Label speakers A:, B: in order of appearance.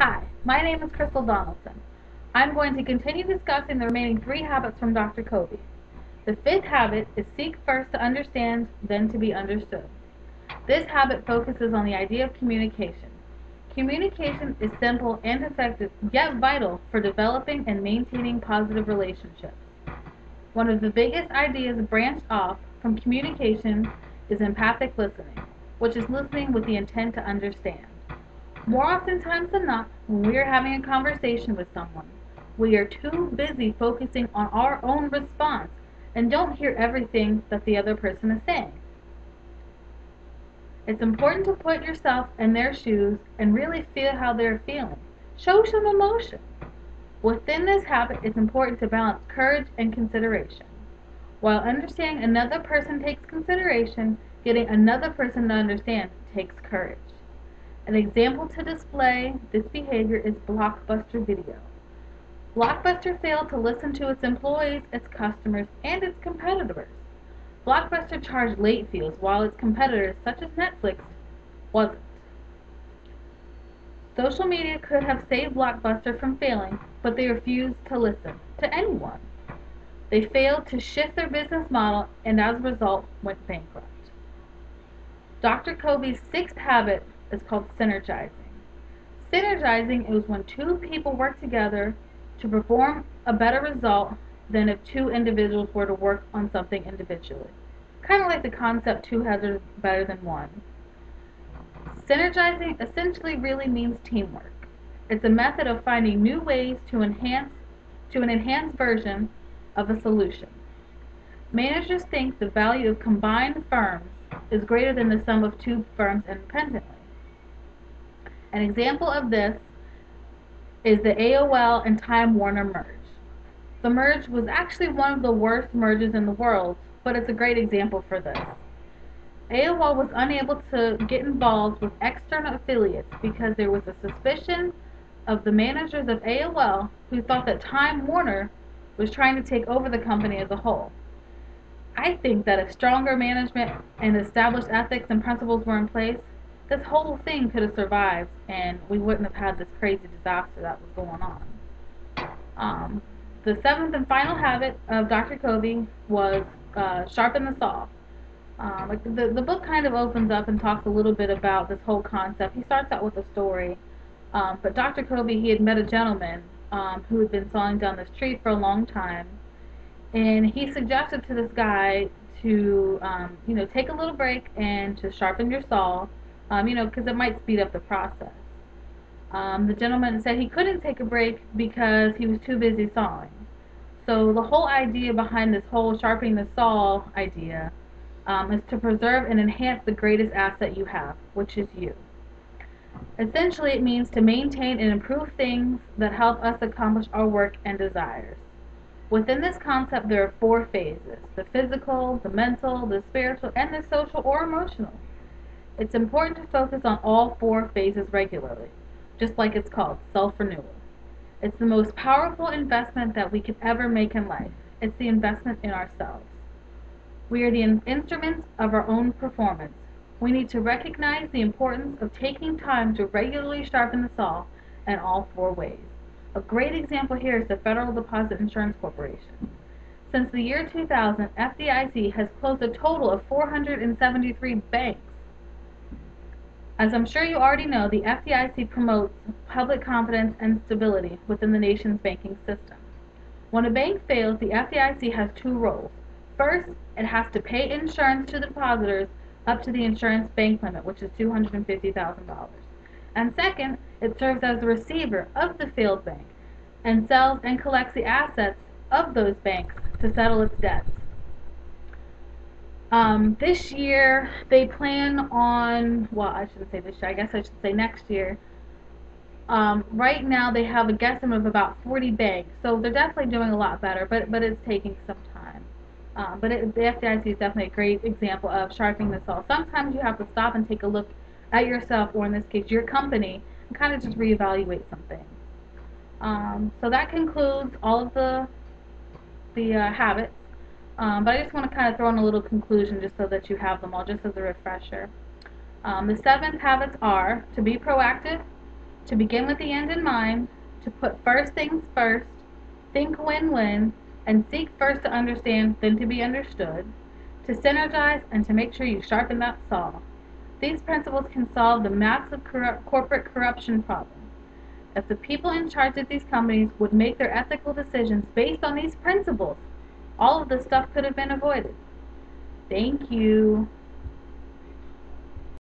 A: Hi, my name is Crystal Donaldson. I'm going to continue discussing the remaining three habits from Dr. Covey. The fifth habit is seek first to understand, then to be understood. This habit focuses on the idea of communication. Communication is simple and effective, yet vital for developing and maintaining positive relationships. One of the biggest ideas branched off from communication is empathic listening, which is listening with the intent to understand. More oftentimes than not, when we are having a conversation with someone, we are too busy focusing on our own response and don't hear everything that the other person is saying. It's important to put yourself in their shoes and really feel how they're feeling. Show some emotion. Within this habit, it's important to balance courage and consideration. While understanding another person takes consideration, getting another person to understand takes courage. An example to display this behavior is Blockbuster Video. Blockbuster failed to listen to its employees, its customers, and its competitors. Blockbuster charged late fees while its competitors, such as Netflix, wasn't. Social media could have saved Blockbuster from failing, but they refused to listen to anyone. They failed to shift their business model and as a result went bankrupt. Dr. Covey's sixth habit is called synergizing. Synergizing is when two people work together to perform a better result than if two individuals were to work on something individually. Kind of like the concept two heads are better than one. Synergizing essentially really means teamwork. It's a method of finding new ways to an enhanced version of a solution. Managers think the value of combined firms is greater than the sum of two firms independently. An example of this is the AOL and Time Warner merge. The merge was actually one of the worst merges in the world, but it's a great example for this. AOL was unable to get involved with external affiliates because there was a suspicion of the managers of AOL who thought that Time Warner was trying to take over the company as a whole. I think that if stronger management and established ethics and principles were in place, this whole thing could have survived and we wouldn't have had this crazy disaster that was going on. The seventh and final habit of Dr. Covey was sharpen the saw. The book kind of opens up and talks a little bit about this whole concept. He starts out with a story, but Dr. Covey, he had met a gentleman who had been sawing down this tree for a long time, and he suggested to this guy to, take a little break and to sharpen your saw, because it might speed up the process. The gentleman said he couldn't take a break because he was too busy sawing. So the whole idea behind this whole sharpening the saw idea is to preserve and enhance the greatest asset you have, which is you. Essentially, it means to maintain and improve things that help us accomplish our work and desires. Within this concept, there are four phases: the physical, the mental, the spiritual, and the social or emotional. It's important to focus on all four phases regularly, just like it's called self-renewal. It's the most powerful investment that we could ever make in life. It's the investment in ourselves. We are the instruments of our own performance. We need to recognize the importance of taking time to regularly sharpen the saw in all four ways. A great example here is the Federal Deposit Insurance Corporation. Since the year 2000, FDIC has closed a total of 473 banks. As I'm sure you already know, the FDIC promotes public confidence and stability within the nation's banking system. When a bank fails, the FDIC has two roles. First, it has to pay insurance to the depositors up to the insurance bank limit, which is $250,000. And second, it serves as the receiver of the failed bank and sells and collects the assets of those banks to settle its debts. This year, they plan on, well, I shouldn't say this year, I guess I should say next year. Right now, they have a guesstimate of about 40 banks, so they're definitely doing a lot better, but it's taking some time. The FDIC is definitely a great example of sharpening the saw. Sometimes you have to stop and take a look at yourself, or in this case, your company, and kind of just reevaluate something. So that concludes all of the habits. But I just want to kind of throw in a little conclusion just so that you have them all, just as a refresher. The seven habits are to be proactive, To begin with the end in mind, to put first things first, think win-win, and seek first to understand, then to be understood, to synergize, and to make sure you sharpen that saw. These principles can solve the massive corporate corruption problem. If the people in charge of these companies would make their ethical decisions based on these principles, all of this stuff could have been avoided. Thank you.